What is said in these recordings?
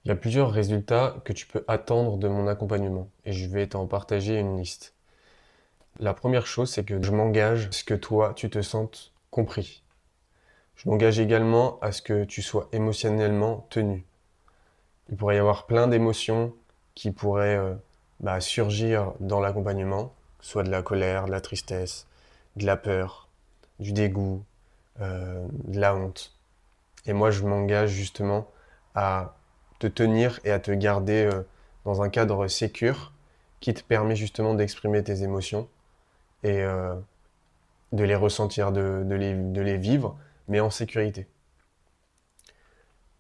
Il y a plusieurs résultats que tu peux attendre de mon accompagnement et je vais t'en partager une liste. La première chose, c'est que je m'engage à ce que toi, tu te sentes compris. Je m'engage également à ce que tu sois émotionnellement tenu. Il pourrait y avoir plein d'émotions qui pourraient surgir dans l'accompagnement, soit de la colère, de la tristesse, de la peur, du dégoût, de la honte. Et moi, je m'engage justement à te tenir et à te garder dans un cadre sécure qui te permet justement d'exprimer tes émotions et de les ressentir, de les vivre, mais en sécurité.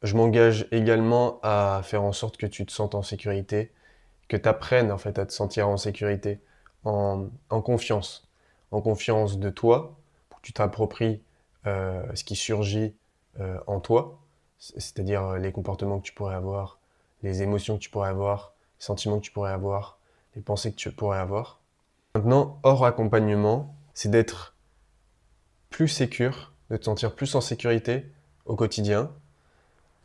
Je m'engage également à faire en sorte que tu te sentes en sécurité, que tu apprennes en fait à te sentir en sécurité, en confiance, en confiance de toi, pour que tu t'appropries ce qui surgit en toi, c'est-à-dire les comportements que tu pourrais avoir, les émotions que tu pourrais avoir, les sentiments que tu pourrais avoir, les pensées que tu pourrais avoir. Maintenant, hors accompagnement, c'est d'être plus sécure, de te sentir plus en sécurité au quotidien,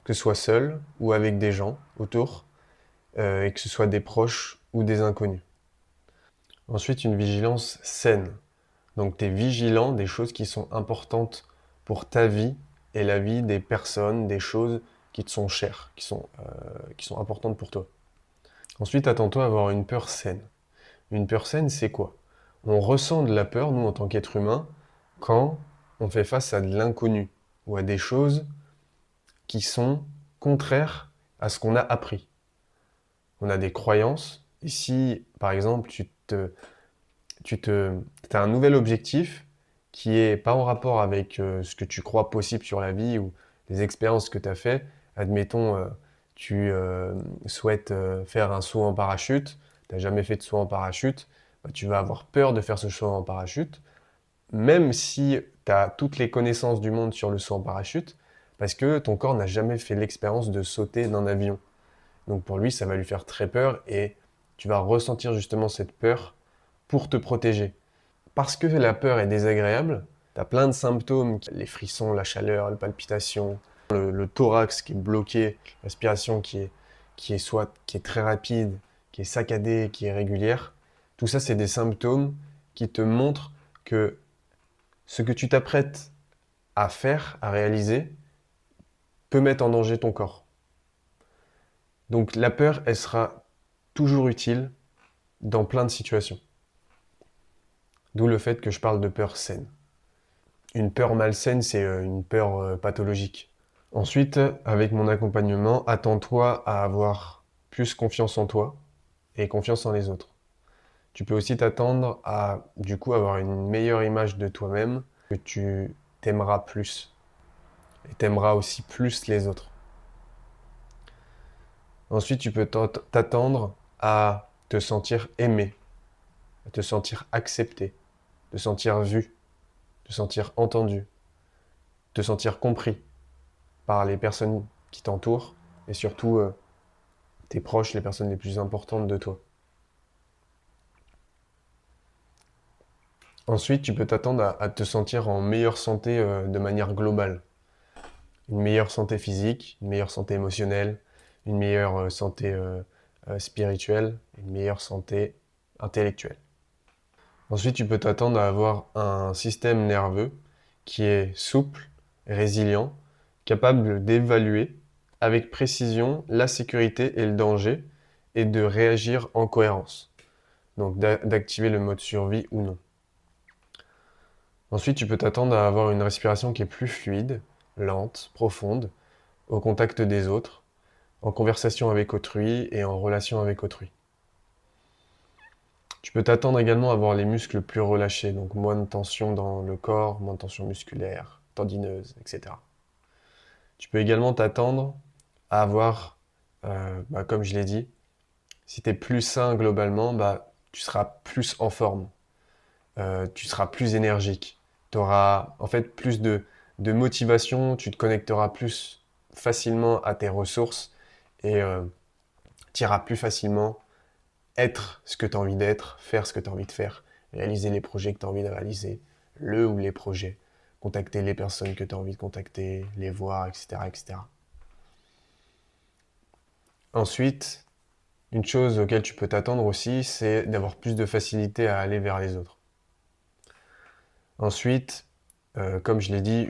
que ce soit seul ou avec des gens autour, et que ce soit des proches ou des inconnus. Ensuite, une vigilance saine. Donc, tu es vigilant des choses qui sont importantes pour ta vie et la vie des personnes, des choses qui te sont chères, qui sont importantes pour toi. Ensuite, attends-toi à avoir une peur saine. Une peur saine, c'est quoi? On ressent de la peur, nous, en tant qu'être humain, quand on fait face à de l'inconnu ou à des choses qui sont contraires à ce qu'on a appris. On a des croyances, et si, par exemple, as un nouvel objectif qui est pas en rapport avec ce que tu crois possible sur la vie ou les expériences que tu as fait. Admettons, tu souhaites faire un saut en parachute, tu n'as jamais fait de saut en parachute, bah, tu vas avoir peur de faire ce saut en parachute, même si tu as toutes les connaissances du monde sur le saut en parachute, parce que ton corps n'a jamais fait l'expérience de sauter d'un avion. Donc pour lui, ça va lui faire très peur et tu vas ressentir justement cette peur pour te protéger. Parce que la peur est désagréable, tu as plein de symptômes, les frissons, la chaleur, les palpitations, le thorax qui est bloqué, l'aspiration qui est très rapide, qui est saccadée, qui est régulière. Tout ça, c'est des symptômes qui te montrent que ce que tu t'apprêtes à faire, à réaliser, peut mettre en danger ton corps. Donc la peur, elle sera toujours utile dans plein de situations. D'où le fait que je parle de peur saine. Une peur malsaine, c'est une peur pathologique. Ensuite, avec mon accompagnement, attends-toi à avoir plus confiance en toi et confiance en les autres. Tu peux aussi t'attendre à, du coup, avoir une meilleure image de toi-même, que tu t'aimeras plus et t'aimeras aussi plus les autres. Ensuite, tu peux t'attendre à te sentir aimé, à te sentir accepté, te sentir vu, te sentir entendu, te sentir compris par les personnes qui t'entourent et surtout tes proches, les personnes les plus importantes de toi. Ensuite, tu peux t'attendre à te sentir en meilleure santé de manière globale. Une meilleure santé physique, une meilleure santé émotionnelle, une meilleure santé spirituelle, une meilleure santé intellectuelle. Ensuite, tu peux t'attendre à avoir un système nerveux qui est souple, résilient, capable d'évaluer avec précision la sécurité et le danger et de réagir en cohérence. Donc d'activer le mode survie ou non. Ensuite, tu peux t'attendre à avoir une respiration qui est plus fluide, lente, profonde, au contact des autres, en conversation avec autrui et en relation avec autrui. Tu peux t'attendre également à avoir les muscles plus relâchés, donc moins de tension dans le corps, moins de tension musculaire, tendineuse, etc. Tu peux également t'attendre à avoir, comme je l'ai dit, si tu es plus sain globalement, tu seras plus en forme, tu seras plus énergique, tu auras en fait plus de motivation, tu te connecteras plus facilement à tes ressources et tu iras plus facilement être ce que tu as envie d'être, faire ce que tu as envie de faire, réaliser les projets que tu as envie de réaliser, le ou les projets, contacter les personnes que tu as envie de contacter, les voir, etc., etc. Ensuite, une chose auquel tu peux t'attendre aussi, c'est d'avoir plus de facilité à aller vers les autres. Ensuite, comme je l'ai dit,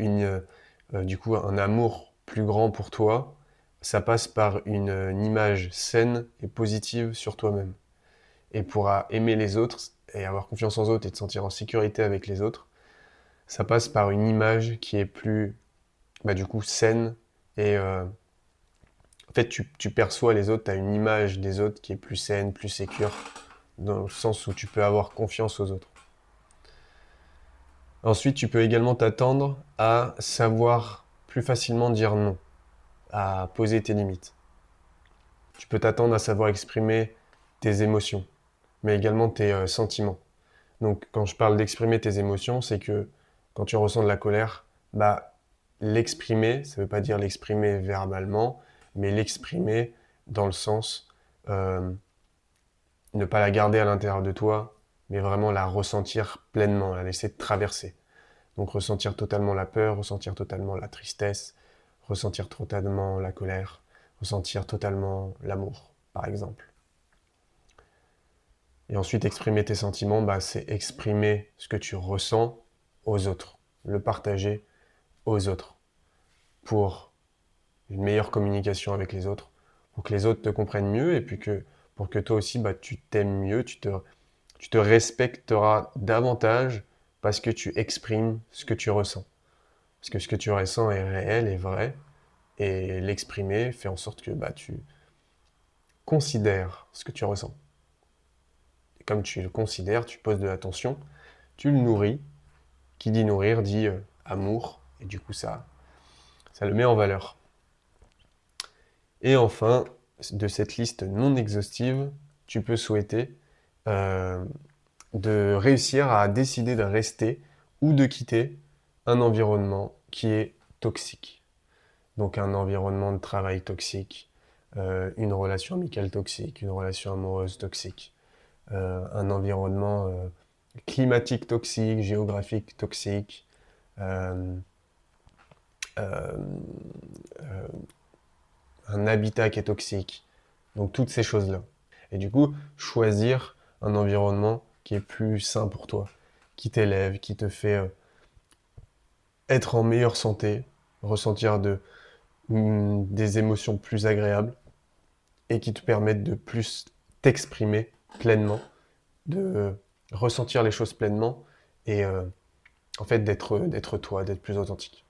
du coup, un amour plus grand pour toi, ça passe par une image saine et positive sur toi-même. Et pour aimer les autres et avoir confiance en autres et te sentir en sécurité avec les autres, ça passe par une image qui est plus, du coup, saine et en fait, tu perçois les autres, tu as une image des autres qui est plus saine, plus sécure, dans le sens où tu peux avoir confiance aux autres. Ensuite, tu peux également t'attendre à savoir plus facilement dire non, à poser tes limites. Tu peux t'attendre à savoir exprimer tes émotions, mais également tes sentiments. Donc, quand je parle d'exprimer tes émotions, c'est que quand tu ressens de la colère, l'exprimer, ça ne veut pas dire l'exprimer verbalement, mais l'exprimer dans le sens ne pas la garder à l'intérieur de toi, mais vraiment la ressentir pleinement, la laisser te traverser. Donc ressentir totalement la peur, ressentir totalement la tristesse, ressentir totalement la colère, ressentir totalement l'amour, par exemple. Et ensuite, exprimer tes sentiments, c'est exprimer ce que tu ressens aux autres, le partager aux autres, pour une meilleure communication avec les autres, pour que les autres te comprennent mieux et puis pour que toi aussi, tu t'aimes mieux, tu te respecteras davantage parce que tu exprimes ce que tu ressens. Parce que ce que tu ressens est réel, est vrai, et l'exprimer fait en sorte que tu considères ce que tu ressens. Et comme tu le considères, tu poses de l'attention, tu le nourris. Qui dit nourrir dit amour, et du coup ça le met en valeur. Et enfin, de cette liste non exhaustive, tu peux souhaiter euh, de réussir à décider de rester ou de quitter un environnement qui est toxique. Donc un environnement de travail toxique, une relation amicale toxique, une relation amoureuse toxique, un environnement climatique toxique, géographique toxique, euh, euh, euh, un habitat qui est toxique. Donc toutes ces choses-là. Et du coup, choisir un environnement qui est plus sain pour toi, qui t'élève, qui te fait être en meilleure santé, ressentir des émotions plus agréables et qui te permettent de plus t'exprimer pleinement, de ressentir les choses pleinement et en fait d'être toi, d'être plus authentique.